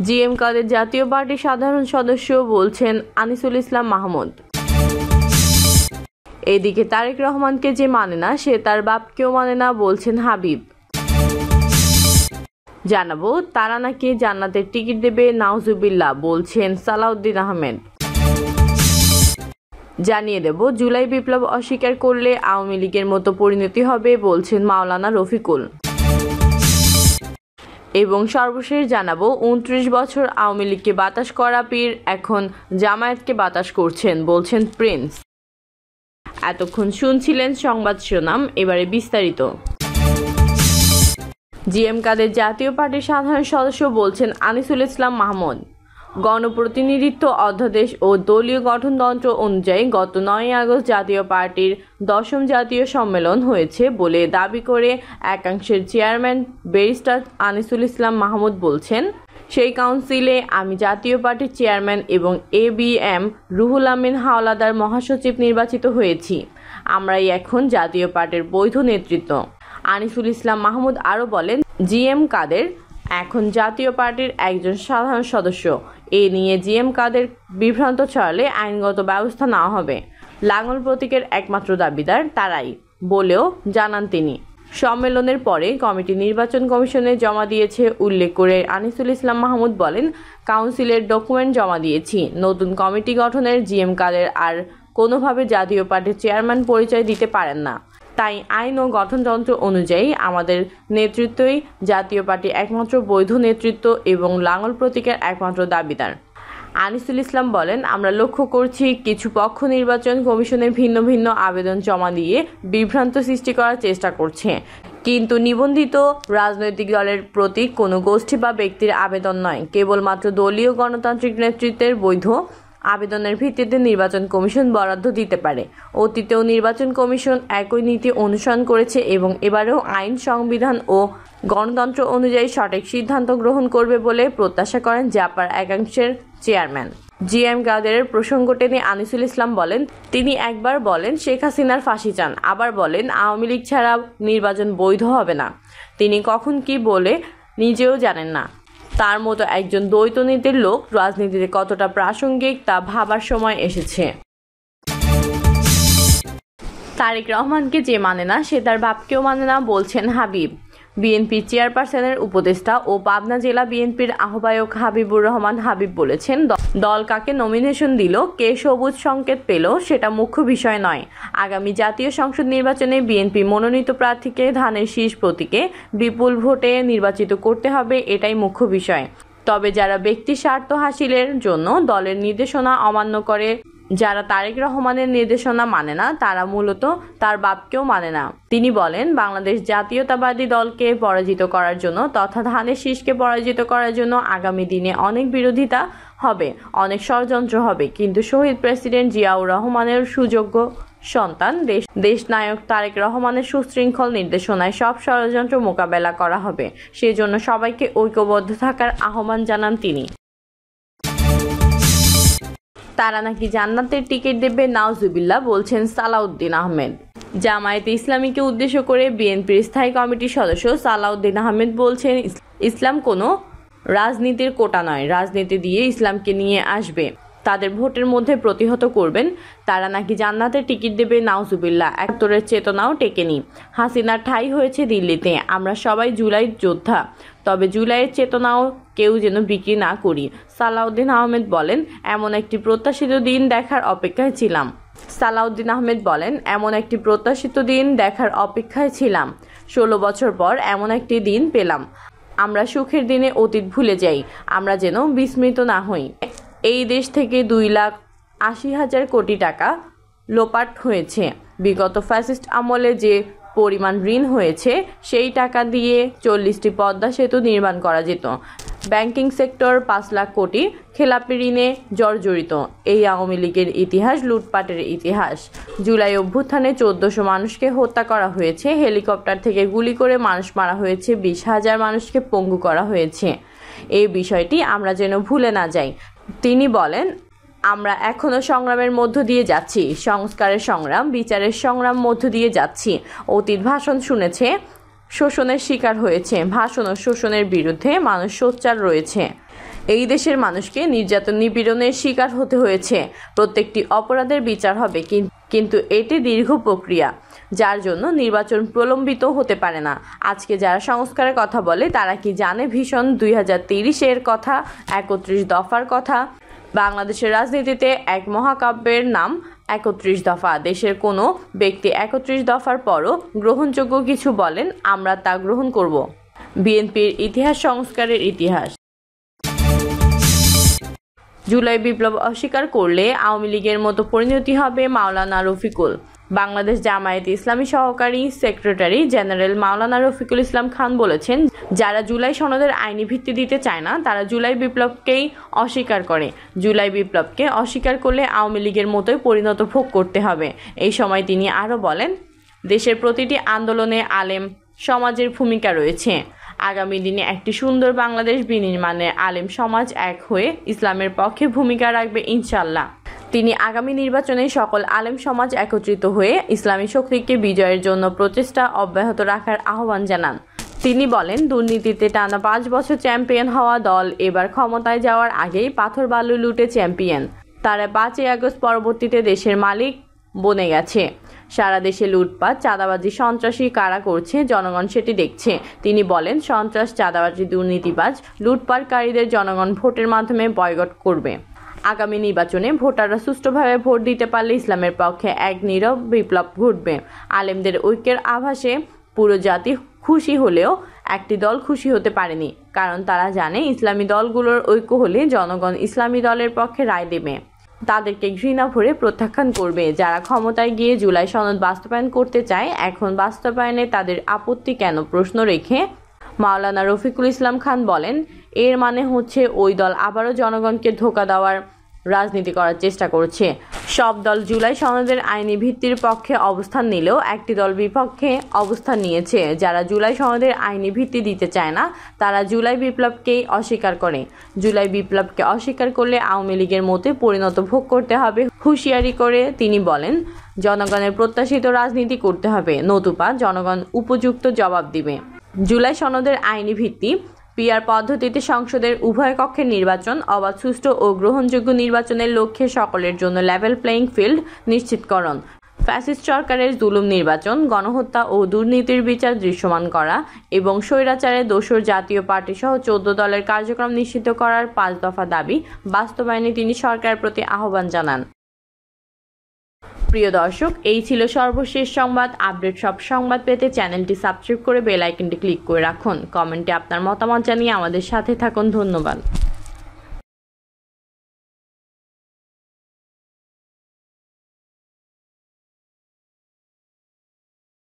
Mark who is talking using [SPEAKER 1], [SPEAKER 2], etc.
[SPEAKER 1] GM কাদের জাতীয় পার্টির সাধারণ সদস্য বলছেন আনিসুল ইসলাম মাহমুদ। এদিকে তারেক রহমানকে যে মানে না সে তার বাপকেও মানে না বলছেন হাবিব। জানাবো তারা নাকি জান্নাতের টিকিট দেবে নাউজুবিল্লাহ বলছেন সালাউদ্দিন আহমেদ। জানিয়ে দেব জুলাই বিপ্লব অস্বীকার করলে আওয়ামী লীগের মতো পরিণতি হবে বলছেন মাওলানা রফিকুল। এবং সর্বশেষ জানাবো 29 বছর আওয়ামী লীগকে বাতাস করা পীর এখন জামায়াতকে বাতাস করছেন বলছেন প্রিন্স। এতক্ষণ শুনছিলেন সংবাদ শিরোনাম, এবারে বিস্তারিত। জিএম কাদের জাতীয় পার্টির সাধারণ সদস্য বলছেন আনিসুল ইসলাম মাহমুদ। গণপ্রতিনিধিত্ব অধ্যাদেশ ও দলীয় গঠনতন্ত্র অনুযায়ী গত 9 আগস্ট জাতীয় পার্টির 10ম জাতীয় সম্মেলন হয়েছে বলে দাবি করে একাংশের চেয়ারম্যান ব্যারিস্টার আনিসুল ইসলাম মাহমুদ বলছেন, সেই কাউন্সিলে আমি জাতীয় পার্টির চেয়ারম্যান এবং ABM রুহুল আমিন হাওলাদার মহাসচিব নির্বাচিত হয়েছি। আমরাই এখন জাতীয় পার্টির বৈধ নেতৃত্ব। আনিসুল ইসলাম মাহমুদ আরও বলেন, জিএম কাদের এখন জাতীয় পার্টির একজন সাধারণ সদস্য। এ নিয়ে জিএম কাদের বিভ্রান্ত ছড়ালে আইনগত ব্যবস্থা নেওয়া হবে। লাঙল প্রতীকের একমাত্র দাবিদার তারাই বলেও জানান তিনি। সম্মেলনের পরে কমিটি নির্বাচন কমিশনে জমা দিয়েছে উল্লেখ করে আনিসুল ইসলাম মাহমুদ বলেন, কাউন্সিলের ডকুমেন্ট জমা দিয়েছি। নতুন কমিটি গঠনের জিএম কাদের আর কোনোভাবে জাতীয় পার্টির চেয়ারম্যান পরিচয় দিতে পারেন না। তাই আইন ও গঠনতন্ত্র অনুযায়ী আমাদের নেতৃত্বই জাতীয় পার্টি একমাত্র বৈধ নেতৃত্ব এবং লাঙল প্রতীকের একমাত্র দাবিদার। আনিসুল ইসলাম বলেন, আমরা লক্ষ্য করছি কিছু পক্ষ নির্বাচন কমিশনে ভিন্ন ভিন্ন আবেদন জমা দিয়ে বিভ্রান্ত সৃষ্টি করার চেষ্টা করছে, কিন্তু নিবন্ধিত রাজনৈতিক দলের প্রতি কোনো গোষ্ঠী বা ব্যক্তির আবেদন নয়, কেবলমাত্র দলীয় গণতান্ত্রিক নেতৃত্বের বৈধ আবেদনের ভিত্তিতে নির্বাচন কমিশন বরাদ্দ দিতে পারে। অতীতেও নির্বাচন কমিশন একই নীতি অনুসরণ করেছে এবং এবারেও আইন, সংবিধান ও গণতন্ত্র অনুযায়ী সঠিক সিদ্ধান্ত গ্রহণ করবে বলে প্রত্যাশা করেন জাপার একাংশের চেয়ারম্যান। জিএম কাদেরের প্রসঙ্গ টেনে আনিসুল ইসলাম বলেন, তিনি একবার বলেন শেখ হাসিনার ফাঁসি চান, আবার বলেন আওয়ামী লীগ ছাড়া নির্বাচন বৈধ হবে না। তিনি কখন কি বলে নিজেও জানেন না। তার মতো একজন দ্বৈত নীতির লোক রাজনীতিতে কতটা প্রাসঙ্গিক তা ভাবার সময় এসেছে। তারেক রহমানকে যে মানে না সে তার বাপকেও মানে না বলছেন হাবিব। বিএনপি চেয়ারপারসনের উপদেষ্টা ও পাবনা জেলা বিএনপির আহ্বায়ক হাবিবুর রহমান হাবিব বলেছেন, দল কাকে নমিনেশন দিল, কে সবুজ সংকেত পেল সেটা মুখ্য বিষয় নয়। আগামী জাতীয় সংসদ নির্বাচনে বিএনপি মনোনীত প্রার্থীকে ধানের শীষ প্রতীকে বিপুল ভোটে নির্বাচিত করতে হবে, এটাই মুখ্য বিষয়। তবে যারা ব্যক্তি স্বার্থ হাসিলের জন্য দলের নির্দেশনা অমান্য করে, যারা তারেক রহমানের নির্দেশনা মানে না, তারা মূলত তার বাপকেও মানে না। তিনি বলেন, বাংলাদেশ জাতীয়তাবাদী দলকে পরাজিত করার জন্য তথা ধানের শীষকে পরাজিত করার জন্য আগামী দিনে অনেক বিরোধিতা হবে, অনেক ষড়যন্ত্র হবে, কিন্তু শহীদ প্রেসিডেন্ট জিয়াউর রহমানের সুযোগ্য সন্তান দেশনায়ক তারেক রহমানের সুশৃঙ্খল নির্দেশনায় সব ষড়যন্ত্র মোকাবেলা করা হবে। সেজন্য সবাইকে ঐক্যবদ্ধ থাকার আহ্বান জানান তিনি। তারা নাকি জান্নাতের টিকিট দেবে নাউজুবিল্লাহ বলছেন সালাউদ্দিন আহমেদ। জামায়াতে ইসলামীকে উদ্দেশ্য করে বিএনপির স্থায়ী কমিটির সদস্য সালাউদ্দিন আহমেদ বলছেন, ইসলাম কোনো রাজনীতির কোটা নয়, রাজনীতি দিয়ে ইসলামকে নিয়ে আসবে, তাদের ভোটের মধ্যে প্রতিহত করবেন। তারা নাকি জান্নাতের টিকিট দেবে নাউজুবিল্লাহ। 71-এর চেতনাও টেকেনি, হাসিনার ঠাঁই হয়েছে দিল্লিতে। আমরা সবাই জুলাই যোদ্ধা, তবে জুলাইয়ের চেতনাও কেউ যেন বিক্রি না করি। সালাউদ্দিন আহমেদ বলেন, এমন একটি প্রত্যাশিত দিন দেখার অপেক্ষায় ছিলাম। 16 বছর পর এমন একটি দিন পেলাম। আমরা সুখের দিনে অতীত ভুলে যাই, আমরা যেন বিস্মৃত না হই। এই দেশ থেকে 2,80,000 কোটি টাকা লোপাট হয়েছে। বিগত ফ্যাসিস্ট আমলে যে পরিমাণ ঋণ হয়েছে সেই টাকা দিয়ে 40টি পদ্মা সেতু নির্মাণ করা যেত। ব্যাংকিং সেক্টর 5 লাখ কোটি খেলাপি ঋণে জর্জরিত। এই আওয়ামী লীগের ইতিহাস লুটপাটের ইতিহাস। জুলাই অভ্যুত্থানে 1400 মানুষকে হত্যা করা হয়েছে, হেলিকপ্টার থেকে গুলি করে মানুষ মারা হয়েছে, 20,000 মানুষকে পঙ্গু করা হয়েছে। এই বিষয়টি আমরা যেন ভুলে না যাই। তিনি বলেন, আমরা এখনো সংগ্রামের মধ্য দিয়ে যাচ্ছি, সংস্কারের সংগ্রাম, বিচারের সংগ্রাম মধ্য দিয়ে যাচ্ছি। অতীত ভাষণ শুনেছে, শোষণের শিকার হয়েছে, ভাষণ ও শোষণের বিরুদ্ধে মানুষ সোচ্চার রয়েছে। এই দেশের মানুষকে নির্যাতন নিপীড়নের শিকার হতে হয়েছে। প্রত্যেকটি অপরাধের বিচার হবে, কিন্তু এটি দীর্ঘ প্রক্রিয়া, যার জন্য নির্বাচন প্রলম্বিত হতে পারে না। আজকে যারা সংস্কারের কথা বলে তারা কি জানে ভিশন 2030-এর কথা, 31 দফার কথা? বাংলাদেশের রাজনীতিতে এক মহাকাব্যের নাম 31 দফা। দেশের কোনো ব্যক্তি 31 দফার পরও গ্রহণযোগ্য কিছু বলেন, আমরা তা গ্রহণ করব। বিএনপির ইতিহাস সংস্কারের ইতিহাস। জুলাই বিপ্লব অস্বীকার করলে আওয়ামী লীগের মতো পরিণতি হবে মাওলানা রফিকুল। বাংলাদেশ জামায়াতে ইসলামী সহকারী সেক্রেটারি জেনারেল মাওলানা রফিকুল ইসলাম খান বলেছেন, যারা জুলাই সনদের আইনি ভিত্তি দিতে চায় না তারা জুলাই বিপ্লবকেই অস্বীকার করে। জুলাই বিপ্লবকে অস্বীকার করলে আওয়ামী লীগের মতোই পরিণত ভোগ করতে হবে। এই সময় তিনি আরও বলেন, দেশের প্রতিটি আন্দোলনে আলেম সমাজের ভূমিকা রয়েছে। আগামী দিনে একটি সুন্দর বাংলাদেশ বিনির্মাণে আলেম সমাজ এক হয়ে ইসলামের পক্ষে ভূমিকা রাখবে ইনশাআল্লাহ। তিনি আগামী নির্বাচনে সকল আলেম সমাজ একত্রিত হয়ে ইসলামী শক্তিকে বিজয়ের জন্য প্রচেষ্টা অব্যাহত রাখার আহ্বান জানান। তিনি বলেন, দুর্নীতিতে টানা 5 বছর চ্যাম্পিয়ন হওয়া দল এবার ক্ষমতায় যাওয়ার আগেই পাথর বালু লুটে চ্যাম্পিয়ন। তারা 5ই আগস্ট পরবর্তীতে দেশের মালিক বনে গেছে। সারা দেশে লুটপাট, চাঁদাবাজি, সন্ত্রাসী কারা করছে জনগণ সেটি দেখছে। তিনি বলেন, সন্ত্রাস, চাঁদাবাজি, দুর্নীতিবাজ, লুটপাটকারীদের জনগণ ভোটের মাধ্যমে বয়কট করবে। আগামী নির্বাচনে ভোটাররা সুষ্ঠুভাবে ভোট দিতে পারলে ইসলামের পক্ষে এক নীরব বিপ্লব ঘটবে। আলেমদের ঐক্যের আভাসে পুরো জাতি খুশি হলেও একটি দল খুশি হতে পারেনি, কারণ তারা জানে ইসলামী দলগুলোর ঐক্য হলে জনগণ ইসলামী দলের পক্ষে রায় দেবে, তাদেরকে ঘৃণা ভরে প্রত্যাখ্যান করবে। যারা ক্ষমতায় গিয়ে জুলাই সনদ বাস্তবায়ন করতে চায়, এখন বাস্তবায়নে তাদের আপত্তি কেন প্রশ্ন রেখে মাওলানা রফিকুল ইসলাম খান বলেন, এর মানে হচ্ছে ওই দল আবারও জনগণকে ধোঁকা দেওয়ার রাজনীতি করার চেষ্টা করছে। সব দল জুলাই সনদের আইনি ভিত্তির পক্ষে অবস্থান নিলেও একটি দল বিপক্ষে অবস্থান নিয়েছে। যারা জুলাই সনদের আইনি ভিত্তি দিতে চায় না তারা জুলাই বিপ্লবকেই অস্বীকার করে। জুলাই বিপ্লবকে অস্বীকার করলে আওয়ামী লীগের মতে পরিণত ভোগ করতে হবে। হুঁশিয়ারি করে তিনি বলেন, জনগণের প্রত্যাশিত রাজনীতি করতে হবে, নতুবা জনগণ উপযুক্ত জবাব দিবে। জুলাই সনদের আইনি ভিত্তি, পিআর পদ্ধতিতে সংসদের উভয় কক্ষের নির্বাচন, অবাধ, সুষ্ঠু ও গ্রহণযোগ্য নির্বাচনের লক্ষ্যে সকলের জন্য লেভেল প্লেইং ফিল্ড নিশ্চিতকরণ, ফ্যাসিস্ট সরকারের জুলুম নির্বাচন, গণহত্যা ও দুর্নীতির বিচার দৃশ্যমান করা এবং স্বৈরাচারের দোসর জাতীয় পার্টি সহ 14 দলের কার্যক্রম নিষিদ্ধ করার 5 দফা দাবি বাস্তবায়নে তিনি সরকারের প্রতি আহ্বান জানান। প্রিয় দর্শক, এই ছিল সর্বশেষ সংবাদ আপডেট। সব সংবাদ পেতে চ্যানেলটি সাবস্ক্রাইব করে বেল আইকনটি ক্লিক করে রাখুন। কমেন্টে আপনার মতামত জানিয়ে আমাদের সাথে থাকুন। ধন্যবাদ।